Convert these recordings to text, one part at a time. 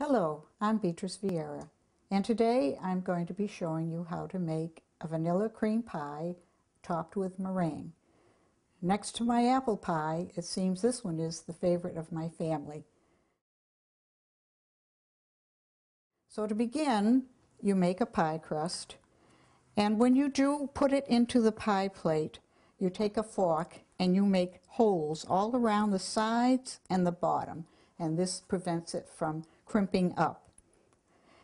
Hello, I'm Beatrice Vieira, and today I'm going to be showing you how to make a vanilla cream pie topped with meringue. Next to my apple pie, it seems this one is the favorite of my family. So to begin, you make a pie crust, and when you do put it into the pie plate, you take a fork and you make holes all around the sides and the bottom, and this prevents it from crimping up.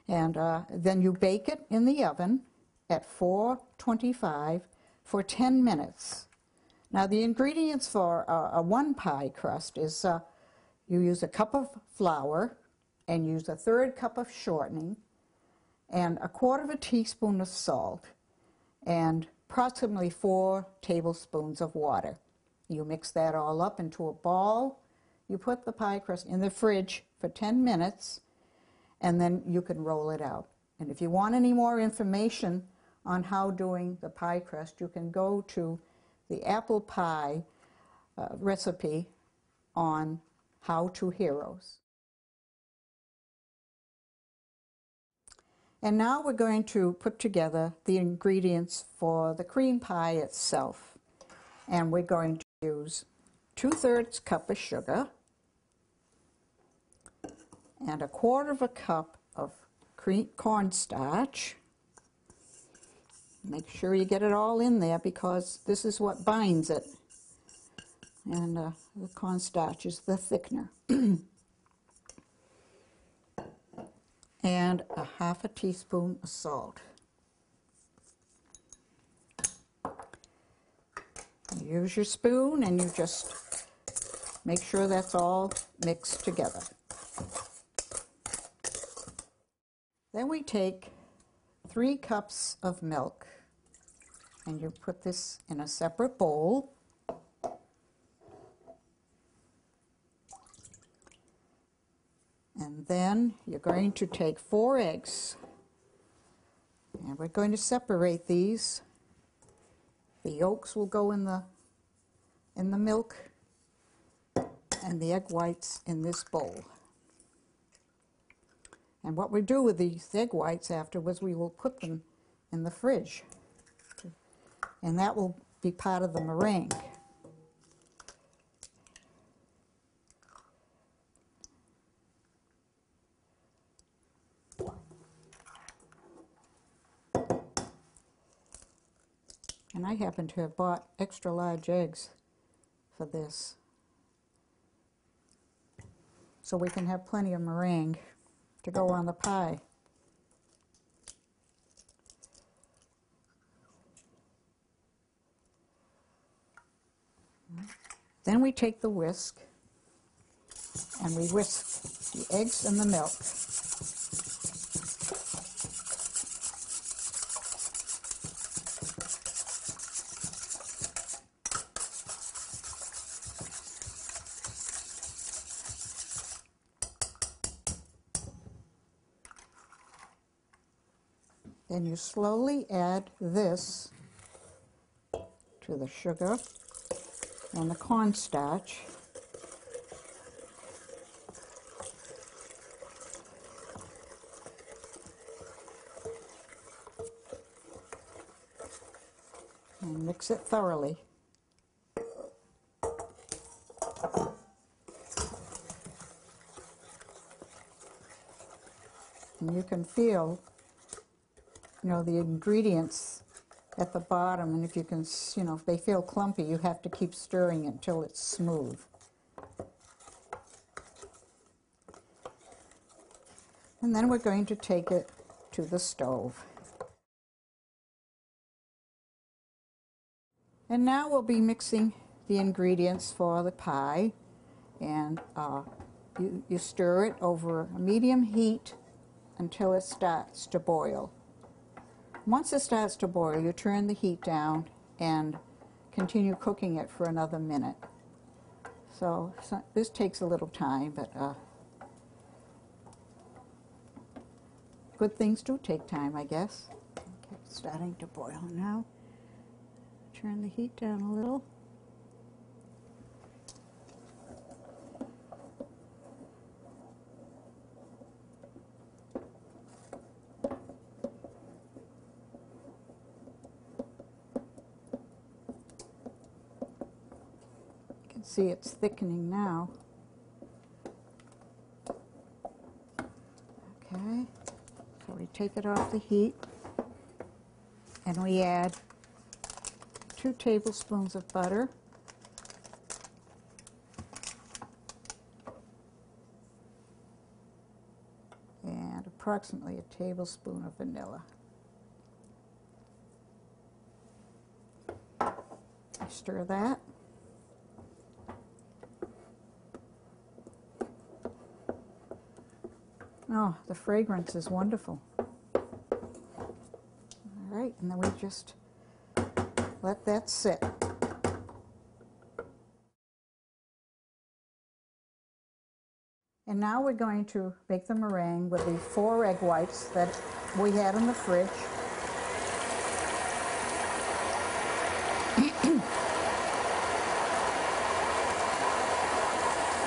And then you bake it in the oven at 425 for 10 minutes. Now the ingredients for a one pie crust is you use a cup of flour and use a third cup of shortening and a quarter of a teaspoon of salt and approximately 4 tablespoons of water. You mix that all up into a ball. You put the pie crust in the fridge for 10 minutes and then you can roll it out. And if you want any more information on how doing the pie crust, you can go to the apple pie recipe on How to Heroes. And now we're going to put together the ingredients for the cream pie itself. And we're going to use 2/3 cup of sugar and a quarter of a cup of cornstarch. Make sure you get it all in there because this is what binds it. And the cornstarch is the thickener. And a half a teaspoon of salt. You use your spoon and you just make sure that's all mixed together. Then we take 3 cups of milk and you put this in a separate bowl. And then you're going to take 4 eggs, and we're going to separate these. The yolks will go in the milk, and the egg whites in this bowl. And what we do with these egg whites afterwards, we will put them in the fridge, and that will be part of the meringue. And I happen to have bought extra large eggs for this, so we can have plenty of meringue to go on the pie. Then we take the whisk and we whisk the eggs and the milk. Then you slowly add this to the sugar and the cornstarch. And mix it thoroughly. And you can feel, the ingredients at the bottom, and if you can, if they feel clumpy, you have to keep stirring it until it's smooth. And then we're going to take it to the stove. And now we'll be mixing the ingredients for the pie, and you stir it over a medium heat until it starts to boil. Once it starts to boil, you turn the heat down and continue cooking it for another minute. So this takes a little time, but good things do take time, I guess. Okay, it's starting to boil now. Turn the heat down a little. See, it's thickening now. Okay, so we take it off the heat and we add 2 tablespoons of butter, and approximately a tablespoon of vanilla. I stir that. Oh, the fragrance is wonderful. All right, and then we just let that sit. And now we're going to make the meringue with the 4 egg whites that we had in the fridge.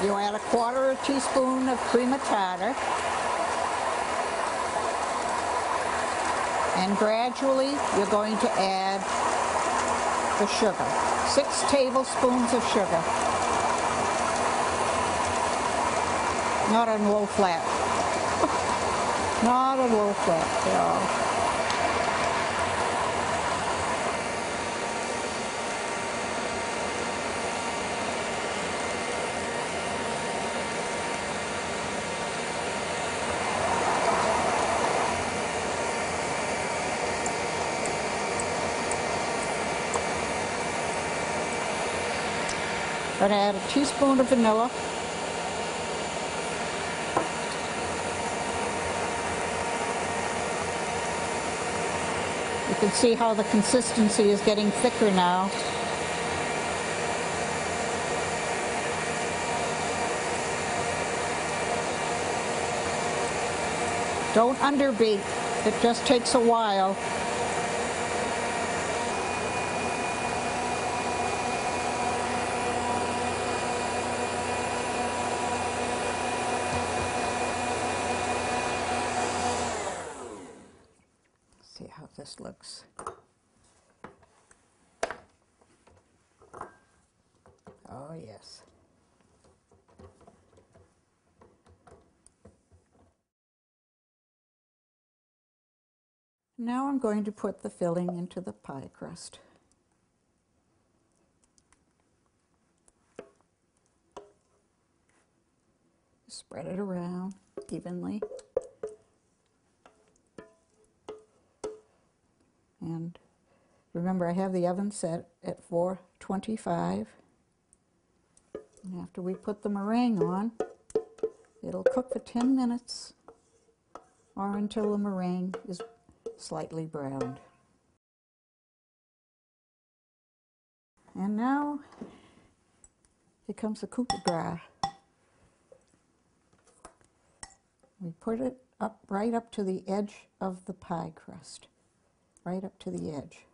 You add a 1/4 teaspoon of cream of tartar. And gradually you're going to add the sugar. 6 tablespoons of sugar. Not on low flat. Not on low flat, no. Going to add a teaspoon of vanilla. You can see how the consistency is getting thicker now. Don't underbeat. It just takes a while. See how this looks. Oh, yes. Now I'm going to put the filling into the pie crust. Spread it around evenly. And remember, I have the oven set at 425. And after we put the meringue on, it'll cook for 10 minutes or until the meringue is slightly browned. And now, here comes the coup de grace. We put it up, right up to the edge of the pie crust. Right up to the edge.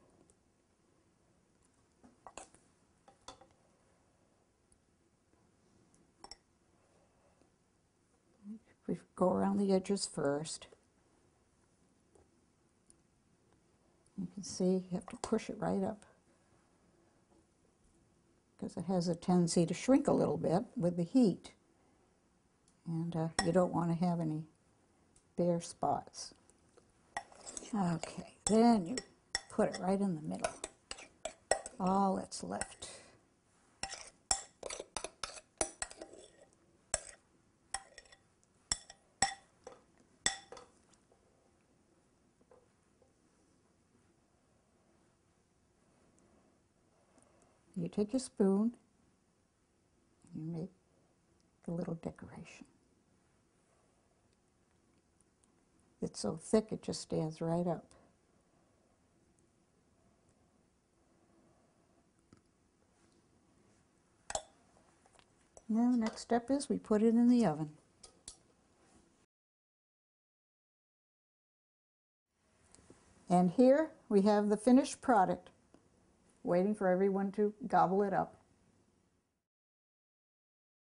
We go around the edges first. You can see you have to push it right up because it has a tendency to shrink a little bit with the heat. And you don't want to have any bare spots. Okay, then you put it right in the middle. All that's left. You take a spoon, you make a little decoration. It's so thick it just stands right up. Now the next step is we put it in the oven. And here we have the finished product, waiting for everyone to gobble it up.